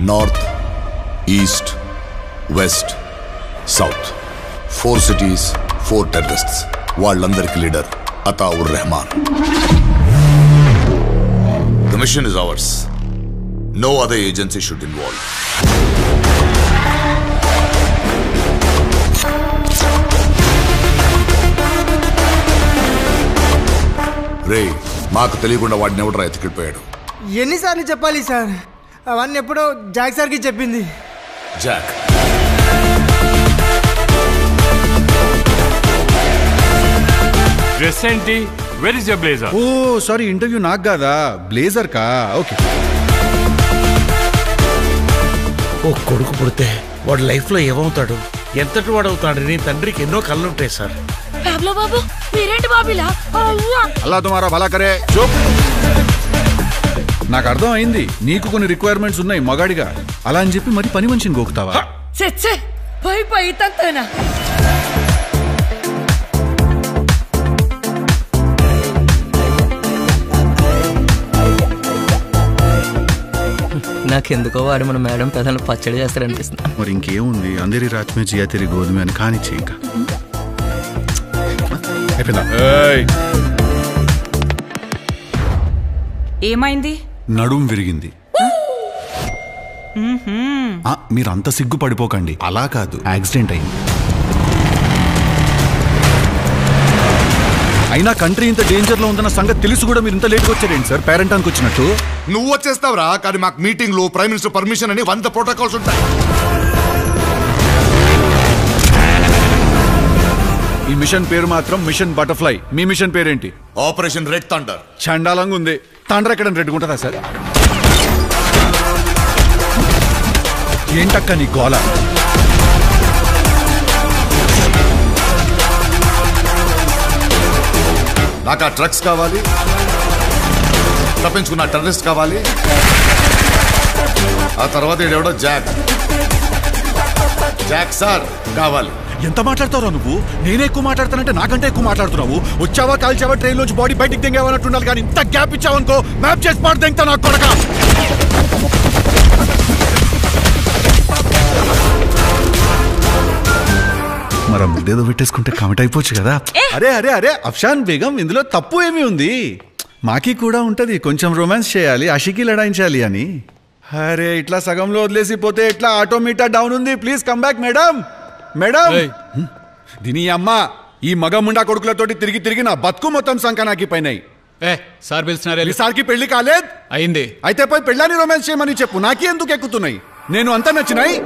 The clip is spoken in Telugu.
North, east, west, south 4 cities, 4 terrorists. వాళ్ళందరికి leader Ataur Rehman. The mission is ours. No other agency should involve. రే, మాకు తెలియకుండా వాడిని ఎవడరా ఎత్తుకెళ్ళిపోయాడు? ఎన్నిసార్లు చెప్పాలి సార్? అవన్నీ ఎప్పుడో జాక్ సార్కి చెప్పింది. జాక్ డ్రెస్ ఏంటి? Where is your blazer? Oh sorry, interview నాకు కాదా, బ్లేజర్ కా. ఓకే. ఓ కొడుకు పుడితే వాడు లైఫ్ లో ఏమవుతాడు, ఎంతటి వాడు అవుతాడని తండ్రికి ఎన్నో కళ్ళుంటాయి సార్. బాబు మీరేంటి బాబిలా? అల్లా తుమారా భలా కరే. చూప్. నాకు అర్థం అయింది, నీకు కొన్ని రిక్వైర్మెంట్స్ ఉన్నాయి మగాడిగా. అలా అని చెప్పి మరి పని మనిషిని గోకుతావా? నాకెందుకో వాడు మన మేడం పెదలు పచ్చడి చేస్తారనిపిస్తుంది. మరి ఇంకేముంది, అందరి రాజ్మే జియా తెరి గోధుమ అని కానిచ్చే. ఇంకా ఏమైంది? నడుం విరిగింది. మీరంత సిగ్గు పడిపోకండి, అలా కాదు, యాక్సిడెంట్ అయింది. అయినా కంట్రీ ఇంత డేంజర్ లో ఉందన్న సంగతి తెలుసు కూడా మీరు ఇంత లేట్గా వచ్చారేంటి సార్? పేరెంటానికి వచ్చినట్టు. నువ్వు వచ్చేస్తావురా, కానీ మాకు మీటింగ్ లో ప్రైమ్ మినిస్టర్ పర్మిషన్ అని 100 ప్రోటోకాల్స్ ఉంటాయి. ఈ మిషన్ పేరు మాత్రం మిషన్ బటర్ఫ్లై. మీ మిషన్ పేరేంటి? Operation red thunder. చండాలంగా ఉంది. థండర్ ఎక్కడ రెడ్ ఉంటుందా సార్? ఏంటక్క నీ గోల? నాకు ఆ డ్రగ్స్ కావాలి, తప్పించుకున్న టెర్రరిస్ట్ కావాలి, ఆ తర్వాత ఏడెవడో జాక్ సార్ కావాలి. ఎంత మాట్లాడతావు నువ్వు? నేనే ఎక్కువ మాట్లాడతానంటే నాకంటే ఎక్కువ మాట్లాడుతున్నావు. వచ్చావా కాల్చావా ట్రైన్ లోంచి బాడీ బయటికి దింగేవన్నట్టు ఉండాలి, కానీ ఇంత గ్యాప్ ఇచ్చావనుకో మ్యాప్ చేసి పాటు దింగుతా నాకు కొడక. మరి ముద్దేదో పెట్టేసుకుంటే కమిట్ అయిపోవచ్చు కదా. అరే అరే అరే అఫ్షాన్ బేగం, ఇందులో తప్పు ఏమి ఉంది? మాకి కూడా ఉంటది, కొంచెం రొమాన్స్ చేయాలి, అషికి లడాయించాలి అని. అరే ఇట్లా సగంలో వదిలేసి పోతే ఎట్లా? ఆటోమీటర్ డౌన్ ఉంది, please come back madam. Madam దీని అమ్మ, ఈ మగ ముండా కొడుకులతోటి తిరిగి తిరిగి నా బతుకు మొత్తం సంకనాకి పైనాయి. సార్ పిలిచినారే? సార్కి పెళ్లి కాలేదు అయింది. అయితే పోయి పెళ్ళాన్ని రొమాన్స్ చేయమని చెప్పు, నాకే ఎందుకు ఎక్కుతున్నాయి? నేను అంతా నచ్చినాయి.